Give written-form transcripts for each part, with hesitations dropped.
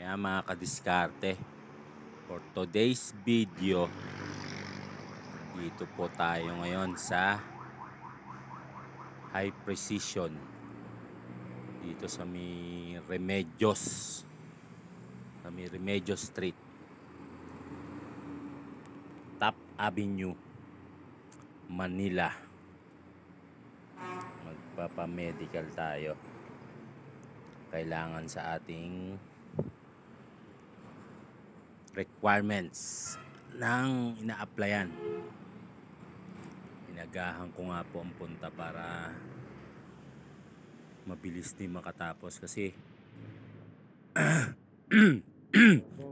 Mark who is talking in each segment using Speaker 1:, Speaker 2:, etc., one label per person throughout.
Speaker 1: Ayan mga kadiskarte, for today's video, dito po tayo ngayon sa High Precision dito sa may Remedios, Street, Top Avenue, Manila. Magpapamedical tayo, kailangan sa ating requirements ng ina-applyan. Inagahan ko nga po ang punta para mabilis din makatapos kasi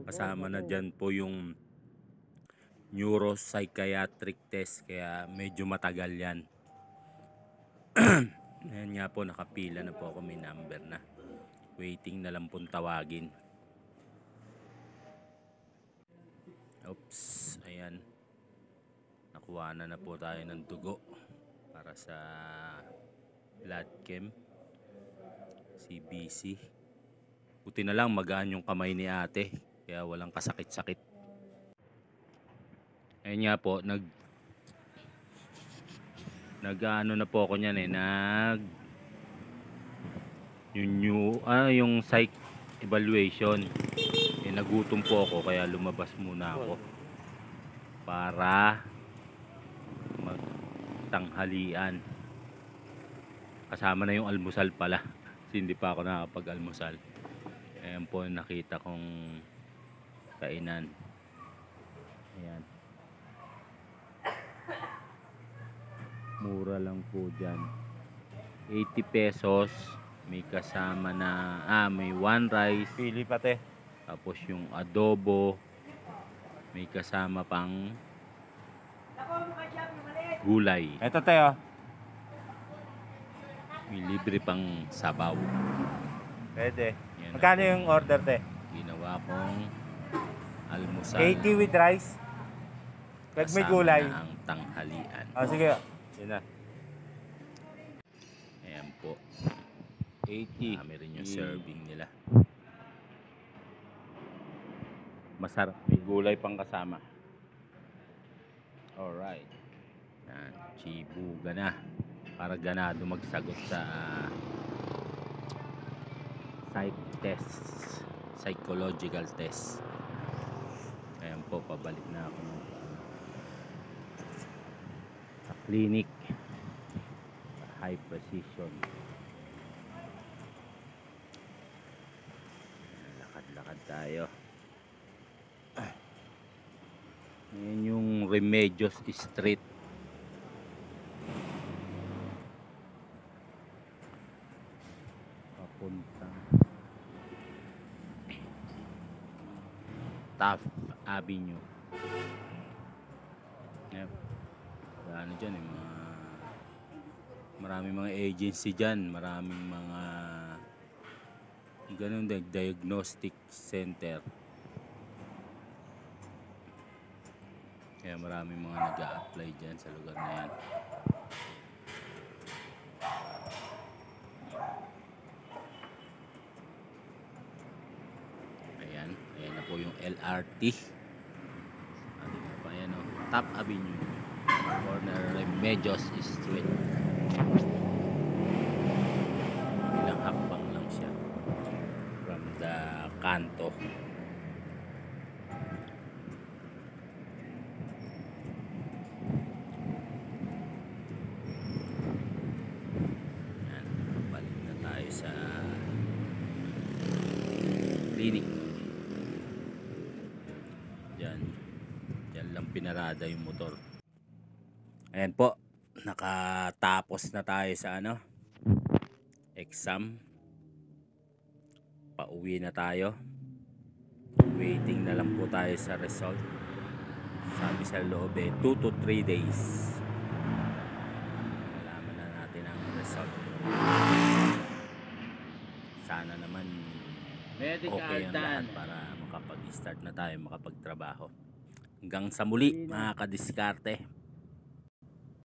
Speaker 1: kasama na dyan po yung neuropsychiatric test, kaya medyo matagal yan. Ayan nga po, nakapila na po ako, may number na, waiting na lang pong tawagin. Oops, ayan, nakuha na po tayo ng dugo para sa blood chem, CBC. Buti na lang magaan yung kamay ni ate, kaya walang kasakit-sakit. Ayan nga po, nag-ano na po ako niyan yung psych evaluation. Nagutom po ako kaya lumabas muna ako para magtanghalian. Kasama na yung almusal pala kasi hindi pa ako nakapag-almusal. Ayan po nakita kong kainan. Ayan, mura lang po dyan, 80 pesos. May kasama na may one rice,
Speaker 2: Pili pate.
Speaker 1: tapos yung adobo, may kasama pang gulay,
Speaker 2: Ito tayo.
Speaker 1: may libre pang sabaw.
Speaker 2: Pwede.
Speaker 1: Yan
Speaker 2: Magkano
Speaker 1: na
Speaker 2: yung order te?
Speaker 1: ginawa kong almusal,
Speaker 2: 80 with rice. Pag may
Speaker 1: kasama
Speaker 2: gulay.
Speaker 1: na ang tanghalian.
Speaker 2: Oh, sige. Yun na.
Speaker 1: Ayan po, 80. Kami rin yung serving nila. Masarap, may gulay pang kasama. Alright, yan, chibuga na para ganado magsagot sa psych test, psychological test. Ayan po, pabalik na ako sa clinic, High Precision. Lakad-lakad tayo. Ayan yung Remedios Street. Papunta Top Avenue. Yep. Ano dyan maraming mga agency dyan, maraming mga ganun din, diagnostic center. Kaya maraming mga nag-a-apply dyan sa lugar na yan. Ayan na po yung LRT. Ano pa yan, Top Avenue, corner Remedios Street. Ilang hakbang lang siya from the kanto. Sa clinic. Diyan lang pinarada yung motor. Ayan po, nakatapos na tayo sa exam. Pauwi na tayo. Waiting na lang po tayo sa result. Sabi sa loob 2 to 3 days malaman na natin ang result. Sana naman okay ang lahat para makapag-start na tayo, makapagtrabaho. Hanggang sa muli mga kadiskarte.